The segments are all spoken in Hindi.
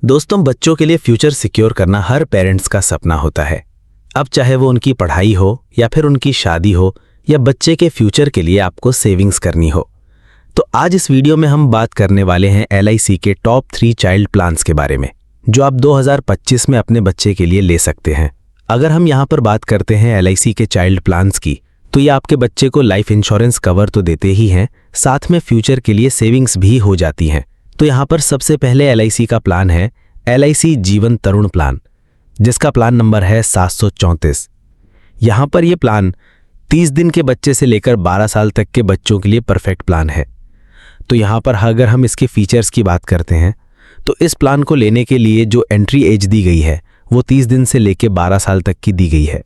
दोस्तों, बच्चों के लिए फ्यूचर सिक्योर करना हर पेरेंट्स का सपना होता है। अब चाहे वो उनकी पढ़ाई हो या फिर उनकी शादी हो या बच्चे के फ्यूचर के लिए आपको सेविंग्स करनी हो, तो आज इस वीडियो में हम बात करने वाले हैं LIC के टॉप 3 चाइल्ड प्लान्स के बारे में, जो आप 2025 में अपने बच्चे के लिए ले सकते हैं। अगर हम यहाँ पर बात करते हैं LIC के चाइल्ड प्लान्स की, तो ये आपके बच्चे को लाइफ इंश्योरेंस कवर तो देते ही हैं, साथ में फ्यूचर के लिए सेविंग्स भी हो जाती हैं। तो यहाँ पर सबसे पहले LIC का प्लान है LIC जीवन तरुण प्लान, जिसका प्लान नंबर है 734। यहाँ पर यह प्लान 30 दिन के बच्चे से लेकर 12 साल तक के बच्चों के लिए परफेक्ट प्लान है। तो यहाँ पर अगर हम इसके फीचर्स की बात करते हैं, तो इस प्लान को लेने के लिए जो एंट्री एज दी गई है वो 30 दिन से लेकर 12 साल तक की दी गई है।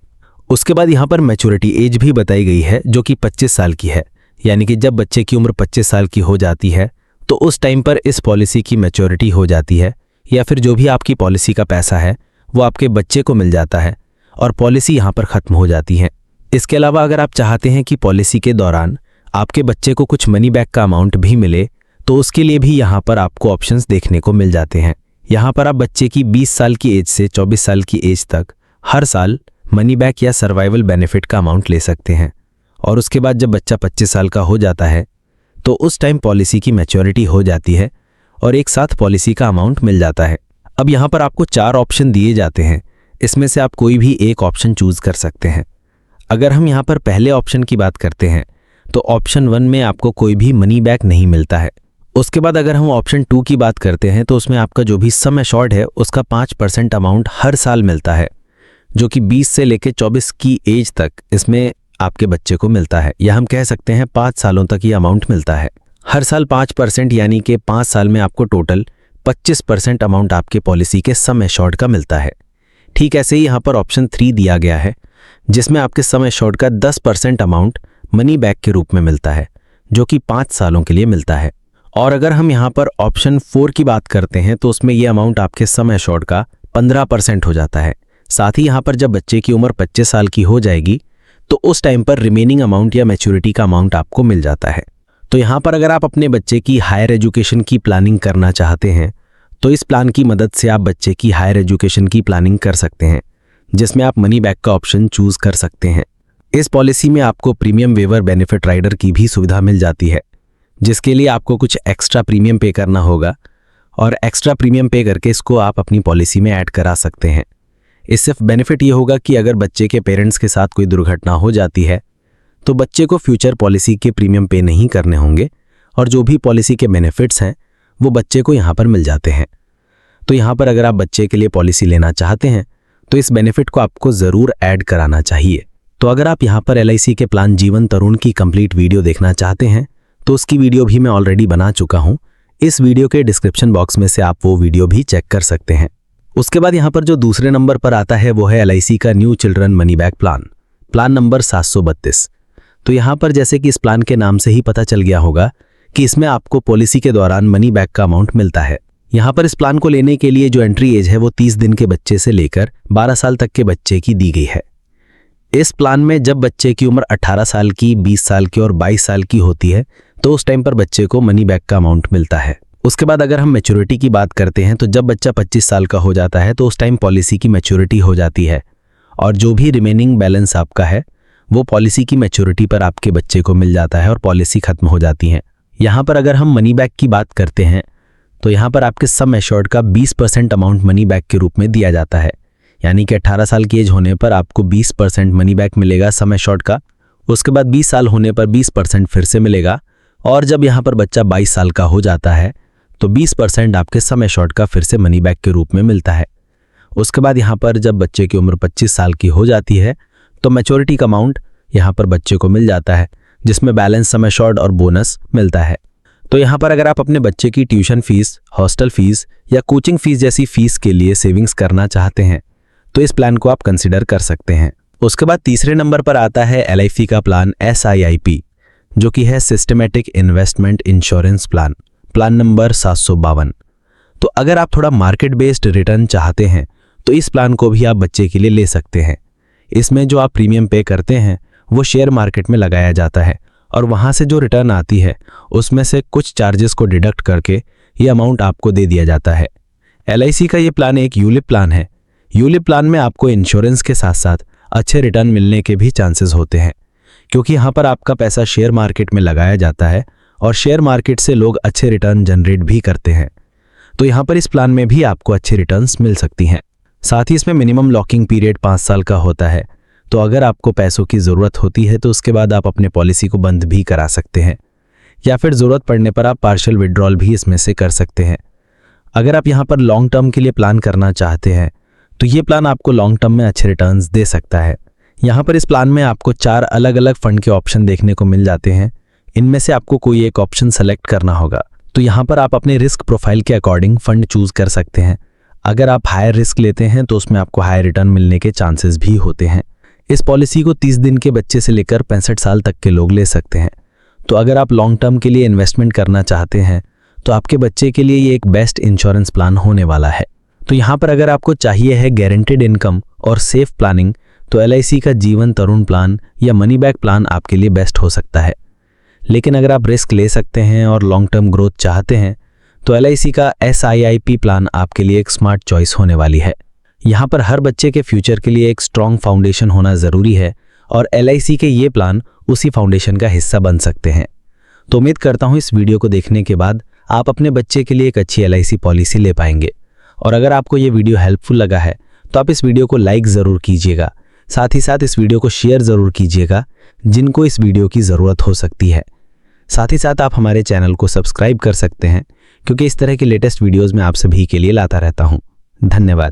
उसके बाद यहाँ पर मैच्योरिटी एज भी बताई गई है, जो कि 25 साल की है। यानी कि जब बच्चे की उम्र 25 साल की हो जाती है तो उस टाइम पर इस पॉलिसी की मैच्योरिटी हो जाती है, या फिर जो भी आपकी पॉलिसी का पैसा है वो आपके बच्चे को मिल जाता है और पॉलिसी यहाँ पर ख़त्म हो जाती है। इसके अलावा अगर आप चाहते हैं कि पॉलिसी के दौरान आपके बच्चे को कुछ मनी बैक का अमाउंट भी मिले, तो उसके लिए भी यहाँ पर आपको ऑप्शंस देखने को मिल जाते हैं। यहाँ पर आप बच्चे की 20 साल की एज से 24 साल की एज तक हर साल मनी बैक या सर्वाइवल बेनिफिट का अमाउंट ले सकते हैं। और उसके बाद जब बच्चा 25 साल का हो जाता है तो उस टाइम पॉलिसी की मैच्योरिटी हो जाती है और एक साथ पॉलिसी का अमाउंट मिल जाता है। अब यहाँ पर आपको 4 ऑप्शन दिए जाते हैं, इसमें से आप कोई भी एक ऑप्शन चूज कर सकते हैं। अगर हम यहाँ पर पहले ऑप्शन की बात करते हैं तो ऑप्शन 1 में आपको कोई भी मनी बैक नहीं मिलता है। उसके बाद अगर हम ऑप्शन 2 की बात करते हैं तो उसमें आपका जो भी सम एश्योर्ड है उसका 5% अमाउंट हर साल मिलता है, जो कि 20 से लेकर 24 की एज तक इसमें आपके बच्चे को मिलता है, या हम कह सकते हैं 5 सालों तक ये अमाउंट मिलता है। हर साल 5%, यानी कि 5 साल में आपको टोटल 25% अमाउंट आपके पॉलिसी के सम एश्योर्ड का मिलता है। ठीक ऐसे ही यहाँ पर ऑप्शन 3 दिया गया है, जिसमें आपके सम एश्योर्ड का 10% अमाउंट मनी बैक के रूप में मिलता है, जो कि 5 सालों के लिए मिलता है। और अगर हम यहाँ पर ऑप्शन 4 की बात करते हैं तो उसमें यह अमाउंट आपके सम एश्योर्ड का 15% हो जाता है। साथ ही यहाँ पर जब बच्चे की उम्र 25 साल की हो जाएगी तो उस टाइम पर रिमेनिंग अमाउंट या मैच्योरिटी का अमाउंट आपको मिल जाता है। तो यहाँ पर अगर आप अपने बच्चे की हायर एजुकेशन की प्लानिंग करना चाहते हैं तो इस प्लान की मदद से आप बच्चे की हायर एजुकेशन की प्लानिंग कर सकते हैं, जिसमें आप मनी बैक का ऑप्शन चूज कर सकते हैं। इस पॉलिसी में आपको प्रीमियम वेवर बेनिफिट राइडर की भी सुविधा मिल जाती है, जिसके लिए आपको कुछ एक्स्ट्रा प्रीमियम पे करना होगा और एक्स्ट्रा प्रीमियम पे करके इसको आप अपनी पॉलिसी में ऐड करा सकते हैं। इससे बेनिफिट ये होगा कि अगर बच्चे के पेरेंट्स के साथ कोई दुर्घटना हो जाती है तो बच्चे को फ्यूचर पॉलिसी के प्रीमियम पे नहीं करने होंगे और जो भी पॉलिसी के बेनिफिट्स हैं वो बच्चे को यहाँ पर मिल जाते हैं। तो यहाँ पर अगर आप बच्चे के लिए पॉलिसी लेना चाहते हैं तो इस बेनिफिट को आपको ज़रूर ऐड कराना चाहिए। तो अगर आप यहाँ पर LIC के प्लान जीवन तरुण की कंप्लीट वीडियो देखना चाहते हैं तो उसकी वीडियो भी मैं ऑलरेडी बना चुका हूँ। इस वीडियो के डिस्क्रिप्शन बॉक्स में से आप वो वीडियो भी चेक कर सकते हैं। उसके बाद यहाँ पर जो दूसरे नंबर पर आता है वो है LIC का new children money back plan, plan number 732। तो यहाँ पर जैसे कि इस प्लान के नाम से ही पता चल गया होगा कि इसमें आपको पॉलिसी के दौरान मनी बैक का अमाउंट मिलता है। यहाँ पर इस प्लान को लेने के लिए जो एंट्री एज है वो 30 दिन के बच्चे से लेकर 12 साल तक के बच्चे की दी गई है। इस प्लान में जब बच्चे की उम्र 18 साल की, 20 साल की और 22 साल की होती है तो उस टाइम पर बच्चे को मनी बैक का अमाउंट मिलता है। उसके बाद अगर हम मैच्योरिटी की बात करते हैं तो जब बच्चा 25 साल का हो जाता है तो उस टाइम पॉलिसी की मैच्योरिटी हो जाती है और जो भी रिमेनिंग बैलेंस आपका है वो पॉलिसी की मैच्योरिटी पर आपके बच्चे को मिल जाता है और पॉलिसी खत्म हो जाती है। यहाँ पर अगर हम मनी बैक की बात करते हैं तो यहाँ पर आपके सम एश्योर्ड का 20% अमाउंट मनी बैक के रूप में दिया जाता है, यानी कि 18 साल की एज होने पर आपको 20% मनी बैक मिलेगा सम एश्योर्ड का। उसके बाद 20 साल होने पर 20% फिर से मिलेगा और जब यहाँ पर बच्चा 22 साल का हो जाता है तो 20% आपके सम एश्योर्ड का फिर से मनी बैक के रूप में मिलता है। उसके बाद यहाँ पर जब बच्चे की उम्र 25 साल की हो जाती है तो मैच्योरिटी का अमाउंट यहाँ पर बच्चे को मिल जाता है, जिसमें बैलेंस सम एश्योर्ड और बोनस मिलता है। तो यहाँ पर अगर आप अपने बच्चे की ट्यूशन फीस, हॉस्टल फीस या कोचिंग फीस जैसी फीस के लिए सेविंग्स करना चाहते हैं तो इस प्लान को आप कंसिडर कर सकते हैं। उसके बाद तीसरे नंबर पर आता है LIC का प्लान SIIP, जो कि है systematic investment insurance plan, plan number 752। तो अगर आप थोड़ा मार्केट बेस्ड रिटर्न चाहते हैं तो इस प्लान को भी आप बच्चे के लिए ले सकते हैं। इसमें जो आप प्रीमियम पे करते हैं वो शेयर मार्केट में लगाया जाता है और वहाँ से जो रिटर्न आती है उसमें से कुछ चार्जेस को डिडक्ट करके ये अमाउंट आपको दे दिया जाता है। LIC का ये प्लान एक यूलिप प्लान है। यूलिप प्लान में आपको इंश्योरेंस के साथ साथ अच्छे रिटर्न मिलने के भी चांसेस होते हैं, क्योंकि यहाँ पर आपका पैसा शेयर मार्केट में लगाया जाता है और शेयर मार्केट से लोग अच्छे रिटर्न जनरेट भी करते हैं। तो यहाँ पर इस प्लान में भी आपको अच्छे रिटर्न्स मिल सकती हैं। साथ ही इसमें मिनिमम लॉकिंग पीरियड 5 साल का होता है, तो अगर आपको पैसों की ज़रूरत होती है तो उसके बाद आप अपने पॉलिसी को बंद भी करा सकते हैं, या फिर ज़रूरत पड़ने पर आप पार्शियल विड्रॉल भी इसमें से कर सकते हैं। अगर आप यहाँ पर लॉन्ग टर्म के लिए प्लान करना चाहते हैं तो ये प्लान आपको लॉन्ग टर्म में अच्छे रिटर्न्स दे सकता है। यहाँ पर इस प्लान में आपको 4 अलग अलग फंड के ऑप्शन देखने को मिल जाते हैं। इनमें से आपको कोई एक ऑप्शन सेलेक्ट करना होगा। तो यहाँ पर आप अपने रिस्क प्रोफाइल के अकॉर्डिंग फंड चूज कर सकते हैं। अगर आप हायर रिस्क लेते हैं तो उसमें आपको हायर रिटर्न मिलने के चांसेस भी होते हैं। इस पॉलिसी को 30 दिन के बच्चे से लेकर 65 साल तक के लोग ले सकते हैं। तो अगर आप लॉन्ग टर्म के लिए इन्वेस्टमेंट करना चाहते हैं तो आपके बच्चे के लिए ये एक बेस्ट इंश्योरेंस प्लान होने वाला है। तो यहाँ पर अगर आपको चाहिए है गारंटेड इनकम और सेफ प्लानिंग, तो LIC का जीवन तरुण प्लान या मनी बैक प्लान आपके लिए बेस्ट हो सकता है। लेकिन अगर आप रिस्क ले सकते हैं और लॉन्ग टर्म ग्रोथ चाहते हैं तो LIC का SIIP प्लान आपके लिए एक स्मार्ट चॉइस होने वाली है। यहाँ पर हर बच्चे के फ्यूचर के लिए एक स्ट्रॉन्ग फाउंडेशन होना ज़रूरी है और LIC के ये प्लान उसी फाउंडेशन का हिस्सा बन सकते हैं। तो उम्मीद करता हूँ इस वीडियो को देखने के बाद आप अपने बच्चे के लिए एक अच्छी LIC पॉलिसी ले पाएंगे। और अगर आपको ये वीडियो हेल्पफुल लगा है तो आप इस वीडियो को लाइक ज़रूर कीजिएगा। साथ ही साथ इस वीडियो को शेयर ज़रूर कीजिएगा जिनको इस वीडियो की ज़रूरत हो सकती है। साथ ही साथ आप हमारे चैनल को सब्सक्राइब कर सकते हैं, क्योंकि इस तरह के लेटेस्ट वीडियोज़ मैं आप सभी के लिए लाता रहता हूँ। धन्यवाद।